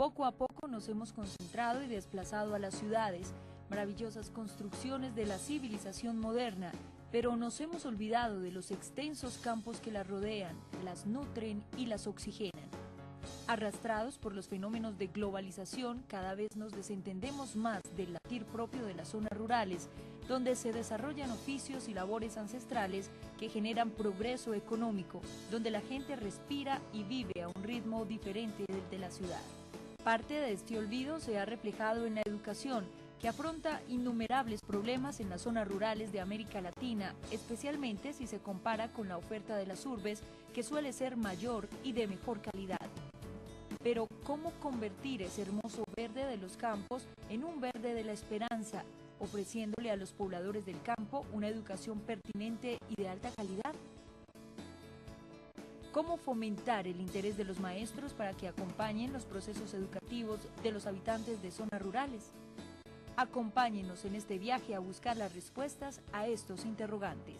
Poco a poco nos hemos concentrado y desplazado a las ciudades, maravillosas construcciones de la civilización moderna, pero nos hemos olvidado de los extensos campos que las rodean, las nutren y las oxigenan. Arrastrados por los fenómenos de globalización, cada vez nos desentendemos más del latir propio de las zonas rurales, donde se desarrollan oficios y labores ancestrales que generan progreso económico, donde la gente respira y vive a un ritmo diferente del de la ciudad. Parte de este olvido se ha reflejado en la educación, que afronta innumerables problemas en las zonas rurales de América Latina, especialmente si se compara con la oferta de las urbes, que suele ser mayor y de mejor calidad. Pero, ¿cómo convertir ese hermoso verde de los campos en un verde de la esperanza, ofreciéndole a los pobladores del campo una educación pertinente y de alta calidad? ¿Cómo fomentar el interés de los maestros para que acompañen los procesos educativos de los habitantes de zonas rurales? Acompáñenos en este viaje a buscar las respuestas a estos interrogantes.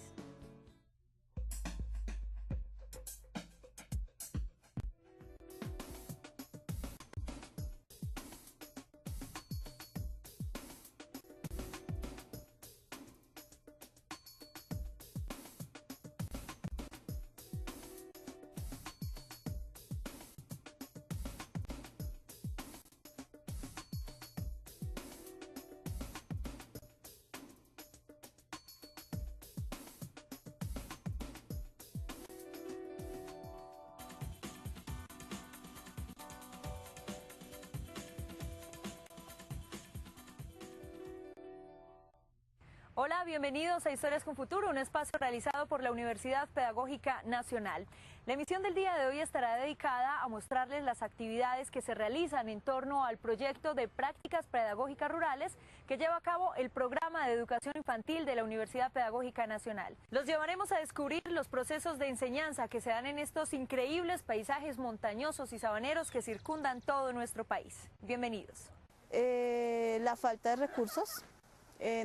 Hola, bienvenidos a Historias con Futuro, un espacio realizado por la Universidad Pedagógica Nacional. La emisión del día de hoy estará dedicada a mostrarles las actividades que se realizan en torno al proyecto de prácticas pedagógicas rurales que lleva a cabo el programa de educación infantil de la Universidad Pedagógica Nacional. Los llevaremos a descubrir los procesos de enseñanza que se dan en estos increíbles paisajes montañosos y sabaneros que circundan todo nuestro país. Bienvenidos. La falta de recursos.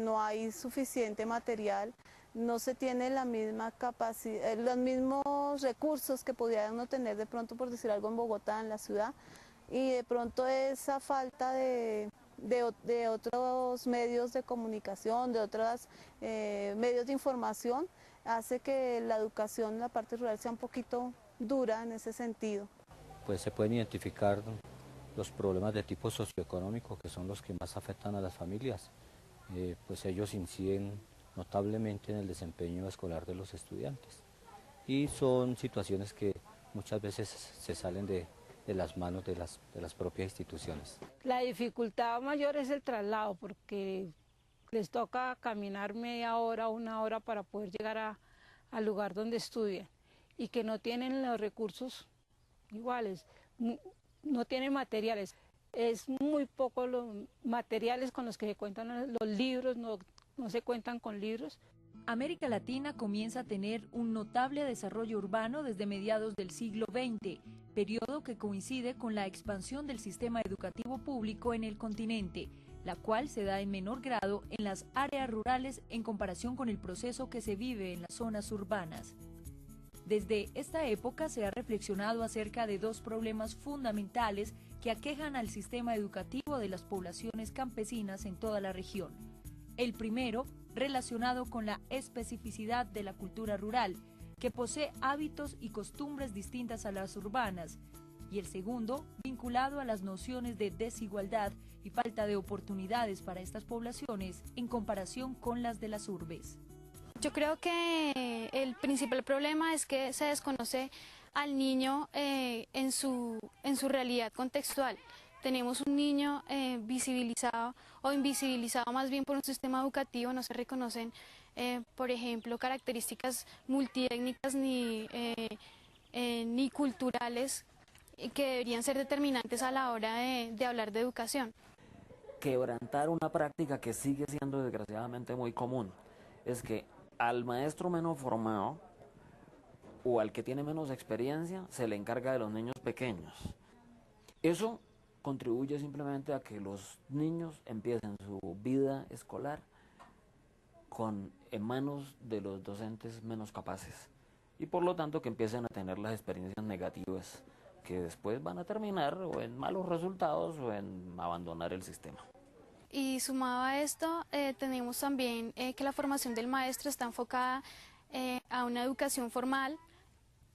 No hay suficiente material, no se tiene la misma capacidad, los mismos recursos que pudiera uno tener de pronto, por decir algo, en Bogotá, en la ciudad, y de pronto esa falta de otros medios de comunicación, de otros medios de información, hace que la educación en la parte rural sea un poquito dura en ese sentido. Pues se pueden identificar los problemas de tipo socioeconómico, que son los que más afectan a las familias. Pues ellos inciden notablemente en el desempeño escolar de los estudiantes y son situaciones que muchas veces se salen de las manos de las propias instituciones. La dificultad mayor es el traslado, porque les toca caminar media hora, una hora para poder llegar al lugar donde estudian, y que no tienen los recursos iguales, no tienen materiales. Es muy poco los materiales con los que se cuentan los libros, no se cuentan con libros. América Latina comienza a tener un notable desarrollo urbano desde mediados del siglo XX, periodo que coincide con la expansión del sistema educativo público en el continente, la cual se da en menor grado en las áreas rurales en comparación con el proceso que se vive en las zonas urbanas. Desde esta época se ha reflexionado acerca de dos problemas fundamentales que aquejan al sistema educativo de las poblaciones campesinas en toda la región. El primero, relacionado con la especificidad de la cultura rural, que posee hábitos y costumbres distintas a las urbanas, y el segundo, vinculado a las nociones de desigualdad y falta de oportunidades para estas poblaciones en comparación con las de las urbes. Yo creo que el principal problema es que se desconoce al niño en su realidad contextual. Tenemos un niño visibilizado o invisibilizado más bien por un sistema educativo, no se reconocen, por ejemplo, características multiétnicas ni culturales que deberían ser determinantes a la hora de hablar de educación. Quebrantar una práctica que sigue siendo desgraciadamente muy común es que al maestro menos formado o al que tiene menos experiencia se le encarga de los niños pequeños. Eso contribuye simplemente a que los niños empiecen su vida escolar en manos de los docentes menos capaces y por lo tanto que empiecen a tener las experiencias negativas que después van a terminar o en malos resultados o en abandonar el sistema. Y sumado a esto, tenemos también que la formación del maestro está enfocada a una educación formal.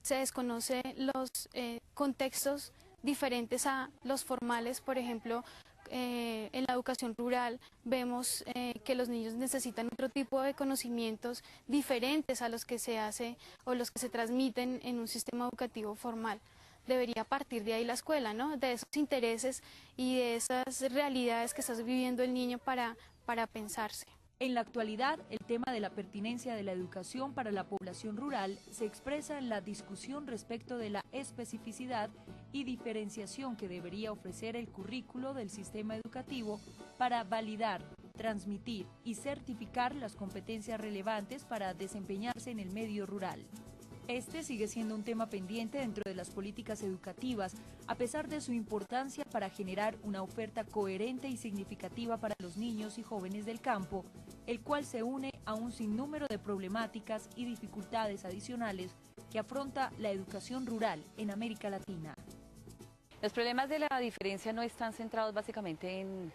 Se desconocen los contextos diferentes a los formales. Por ejemplo, en la educación rural vemos que los niños necesitan otro tipo de conocimientos diferentes a los que se hace o los que se transmiten en un sistema educativo formal. Debería partir de ahí la escuela, ¿no? De esos intereses y de esas realidades que está viviendo el niño para pensarse. En la actualidad, el tema de la pertinencia de la educación para la población rural se expresa en la discusión respecto de la especificidad y diferenciación que debería ofrecer el currículo del sistema educativo para validar, transmitir y certificar las competencias relevantes para desempeñarse en el medio rural. Este sigue siendo un tema pendiente dentro de las políticas educativas, a pesar de su importancia para generar una oferta coherente y significativa para los niños y jóvenes del campo, el cual se une a un sinnúmero de problemáticas y dificultades adicionales que afronta la educación rural en América Latina. Los problemas de la diferencia no están centrados básicamente en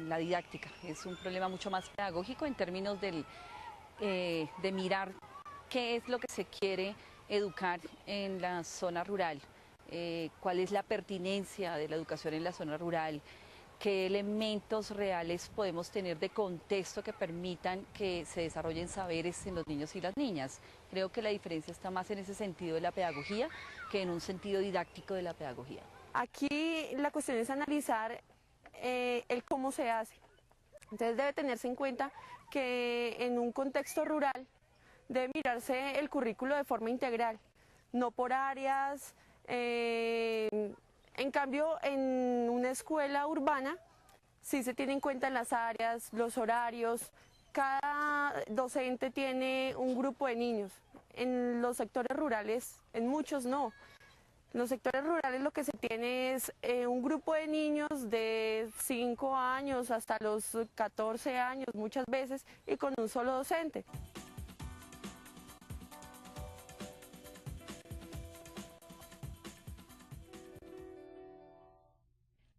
la didáctica, es un problema mucho más pedagógico en términos de mirar qué es lo que se quiere educar en la zona rural, cuál es la pertinencia de la educación en la zona rural, qué elementos reales podemos tener de contexto que permitan que se desarrollen saberes en los niños y las niñas. Creo que la diferencia está más en ese sentido de la pedagogía que en un sentido didáctico de la pedagogía. Aquí la cuestión es analizar el cómo se hace. Entonces debe tenerse en cuenta que en un contexto rural debe mirarse el currículo de forma integral, no por áreas. En cambio, en una escuela urbana sí se tiene en cuenta las áreas, los horarios. Cada docente tiene un grupo de niños. En los sectores rurales, en muchos no. En los sectores rurales lo que se tiene es un grupo de niños de 5 años hasta los 14 años muchas veces y con un solo docente.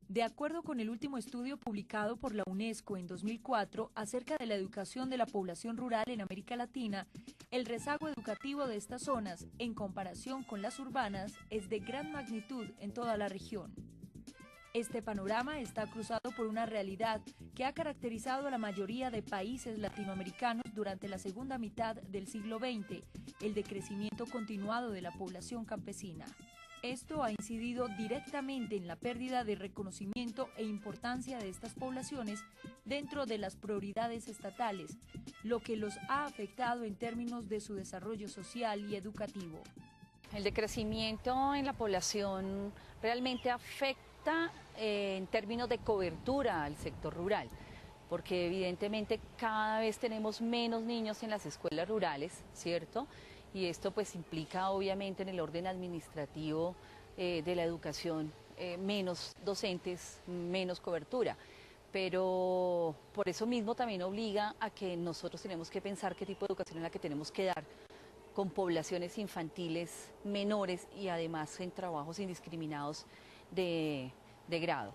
De acuerdo con el último estudio publicado por la UNESCO en 2004 acerca de la educación de la población rural en América Latina, el rezago educativo de estas zonas, en comparación con las urbanas, es de gran magnitud en toda la región. Este panorama está cruzado por una realidad que ha caracterizado a la mayoría de países latinoamericanos durante la segunda mitad del siglo XX, el decrecimiento continuado de la población campesina. Esto ha incidido directamente en la pérdida de reconocimiento e importancia de estas poblaciones dentro de las prioridades estatales, lo que los ha afectado en términos de su desarrollo social y educativo. El decrecimiento en la población realmente afecta en términos de cobertura al sector rural, porque evidentemente cada vez tenemos menos niños en las escuelas rurales, ¿cierto? Y esto pues implica obviamente en el orden administrativo de la educación menos docentes, menos cobertura, pero por eso mismo también obliga a que nosotros tenemos que pensar qué tipo de educación es la que tenemos que dar con poblaciones infantiles menores y además en trabajos indiscriminados de grado.